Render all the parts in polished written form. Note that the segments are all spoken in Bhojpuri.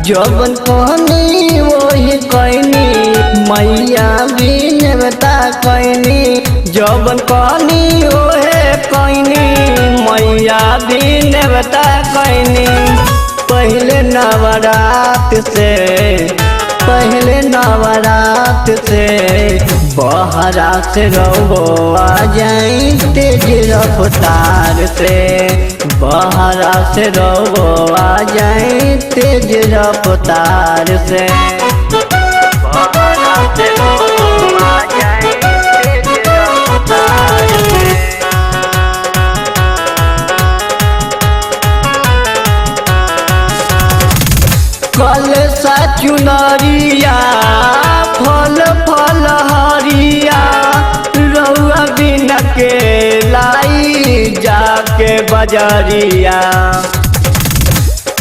जौवन कहनी वही कहनी मैया भी नेवता कहनी। जौवन कहनी ओहे कहनी मैया भी नेवता कहनी। पहले नवरात से बहरा से रहो आ जाई तेज रफ्तार से। बहरा से रहो आ जाई तेज रफ्तार से। बहरा से रहो आ जाई तेज रफ्तार से। कल सा चुनरिया फल फल हरिया रउआ बिना के लाई जाके बजरिया।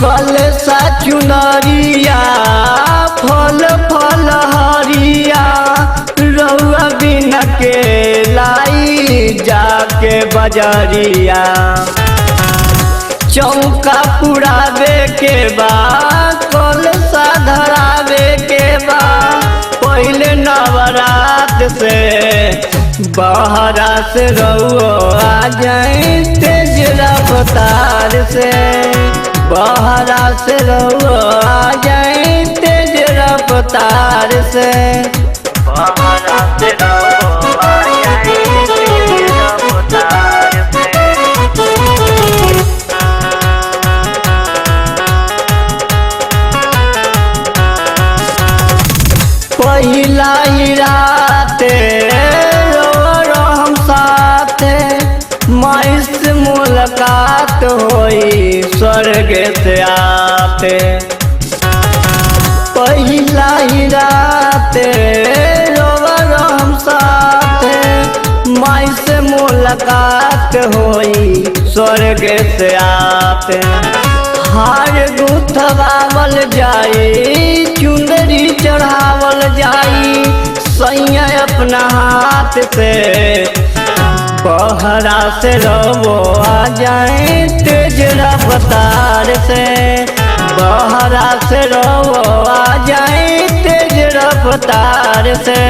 कल सा चुनरिया फल फल हरिया रउआ बिना के लाई जाके बजरिया। चौका पुरावे के बाद कल सा धरावे के बाद पहले नवरात से बहरा से रहो आ जाए तेज रफ्तार से। बहरा से रहो आ जाए तेज रफ्तार से। बहरा से रहो आ जाए तेज रफ्तार से। पहिला ही रात हम साथे माई से मुलाकात होई स्वर्ग से आते। पहिला ही रात हम साथे माई से मुलाकात होई स्वर्ग से आते। हार गुथवावल जाई चुंदरी चढ़ावल जाई सैया अपना हाथ से। बहरा से रहो आ जाए तेज रफ्तार से। बहरा से रहो आ जाए तेज रफ्तार से।